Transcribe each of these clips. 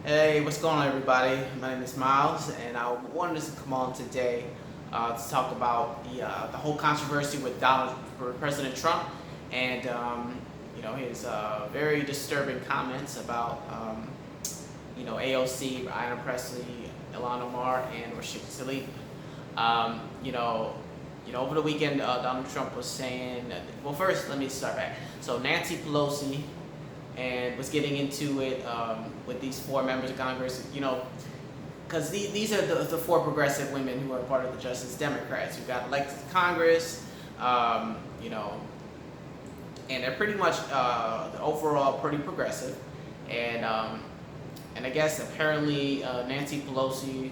Hey, what's going on, everybody? My name is Miles, and I wanted to come on today to talk about the whole controversy with President Trump, and his very disturbing comments about AOC, Omar and Pressley, Omar, and Rep Talib. Um, you know, over the weekend, Donald Trump was saying. Well, first, let me start back. So Nancy Pelosi and was getting into it with these four members of Congress, because these are the four progressive women who are part of the Justice Democrats who got elected to Congress, and they're pretty much overall pretty progressive, and I guess apparently Nancy Pelosi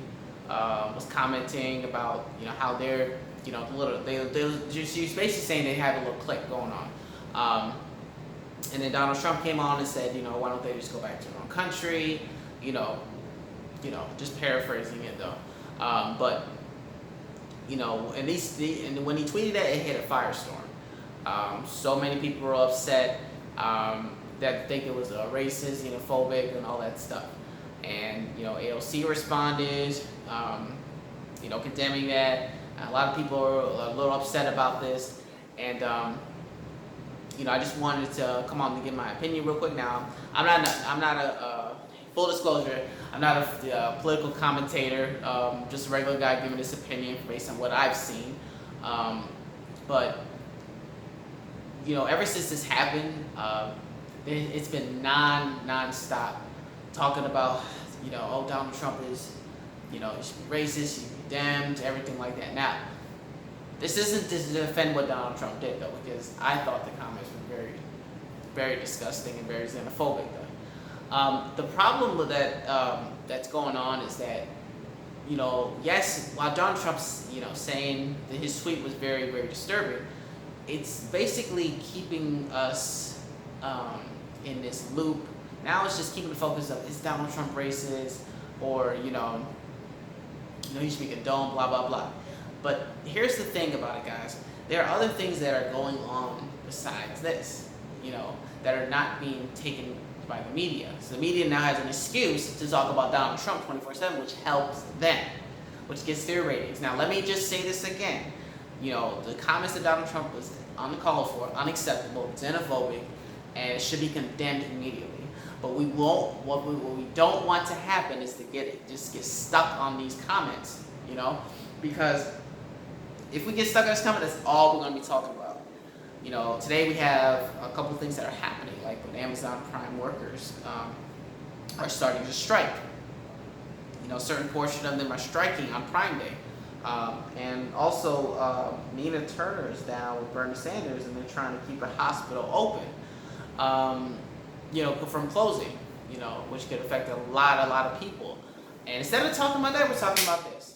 was commenting about how they're she's basically saying they have a little clique going on. And then Donald Trump came on and said, why don't they just go back to their own country? Just paraphrasing it though. But and when he tweeted that, it hit a firestorm. So many people were upset that think it was racist, xenophobic, and all that stuff. And AOC responded, condemning that. A lot of people are a little upset about this, and I just wanted to come on to give my opinion real quick. Now, I'm not a full disclosure. I'm not a political commentator. Just a regular guy giving this opinion based on what I've seen. But ever since this happened, it's been non-stop talking about Donald Trump is he should be racist, he should be condemned, everything like that. Now, this isn't to defend what Donald Trump did, though, because I thought the comments were very, very disgusting and very xenophobic, though. The problem with that that's going on is that, yes, while Donald Trump's, saying that his tweet was very, very disturbing, it's basically keeping us in this loop. Now it's just keeping the focus of, is Donald Trump racist, or, he should be condoned, blah, blah, blah. But here's the thing about it, guys. There are other things that are going on besides this, that are not being taken by the media. So the media now has an excuse to talk about Donald Trump 24/7, which helps them, which gets their ratings. Now, let me just say this again. The comments that Donald Trump was uncalled for, unacceptable, xenophobic, and it should be condemned immediately. But we won't. What we don't want to happen is to get stuck on these comments, because if we get stuck on this comment, that's all we're going to be talking about. Today we have a couple things that are happening, like when Amazon Prime workers are starting to strike. A certain portion of them are striking on Prime Day. And also, Nina Turner is down with Bernie Sanders, and they're trying to keep a hospital open, from closing, which could affect a lot of people. And instead of talking about that, we're talking about this.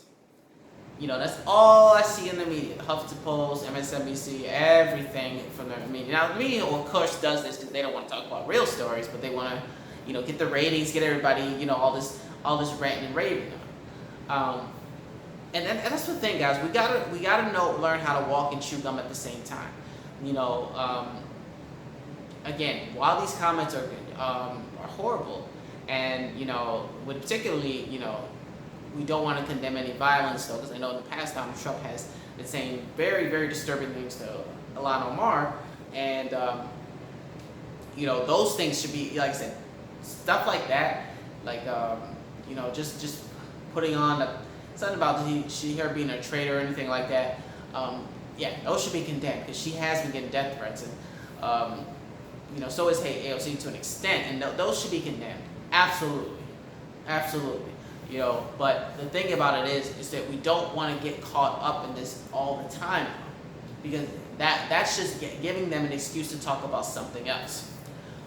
That's all I see in the media. The Huffington Post, MSNBC, everything from the media. Now, the media, of course, does this because they don't want to talk about real stories, but they want to, get the ratings, get everybody, all this ranting and raving. And that's the thing, guys. We gotta learn how to walk and chew gum at the same time. Again, while these comments are horrible, and with particularly, we don't want to condemn any violence, though, because I know in the past Donald Trump has been saying very, very disturbing things to Ilhan Omar, and those things should be, like I said, stuff like that, like just putting on something about her being a traitor or anything like that. Yeah, those should be condemned because she has been getting death threats, and so is AOC to an extent, and those should be condemned. Absolutely. But the thing about it is that we don't want to get caught up in this all the time, because that's just giving them an excuse to talk about something else.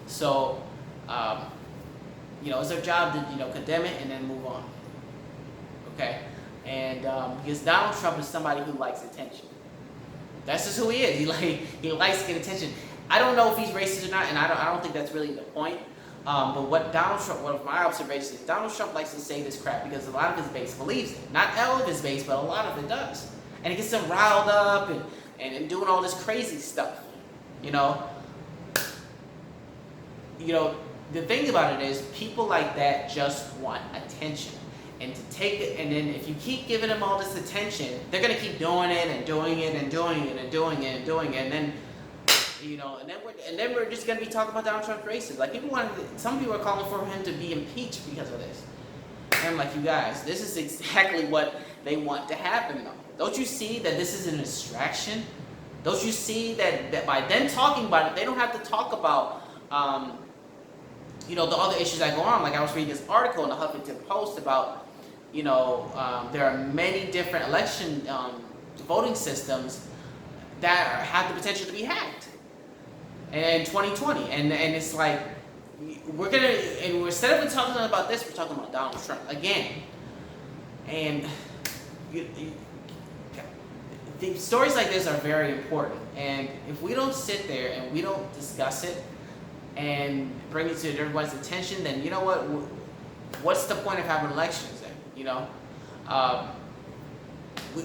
So, it's our job to condemn it and then move on. Okay, and because Donald Trump is somebody who likes attention. That's just who he is. He likes to get attention. I don't know if he's racist or not, and I don't think that's really the point. But what Donald Trump, one of my observations is, Donald Trump likes to say this crap because a lot of his base believes it. Not all of his base, but a lot of it does. And it gets them riled up and doing all this crazy stuff. the thing about it is, people like that just want attention. And to take it, and then if you keep giving them all this attention, they're gonna keep doing it and doing it and doing it and doing it and doing it, and then, you know, and then we're just gonna be talking about Donald Trump's races. Like some people are calling for him to be impeached because of this. And I'm like, you guys, this is exactly what they want to happen, though. Don't you see that this is a distraction? Don't you see that by them talking about it, they don't have to talk about, you know, the other issues that go on. Like I was reading this article in the Huffington Post about, you know, there are many different election voting systems that have the potential to be hacked in 2020, and it's like instead of talking about this, we're talking about Donald Trump again, and the stories like this are very important. And if we don't sit there and we don't discuss it and bring it to everyone's attention, then you know what? What's the point of having elections then? You know,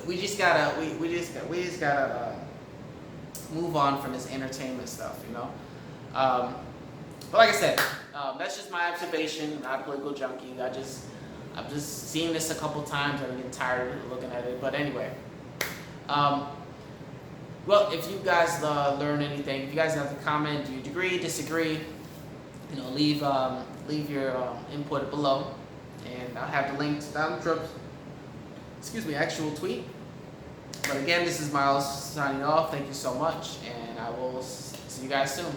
we just gotta move on from this entertainment stuff. You know, but like I said, that's just my observation. I'm not a political junkie. I've just seen this a couple times. I'm getting tired of looking at it. But anyway. Well, if you guys learn anything, if you guys have to comment, do you agree, disagree, you know, leave your input below, and I'll have the link to Donald Trump's, actual tweet. But again, this is Miles signing off. Thank you so much, and I will see you guys soon.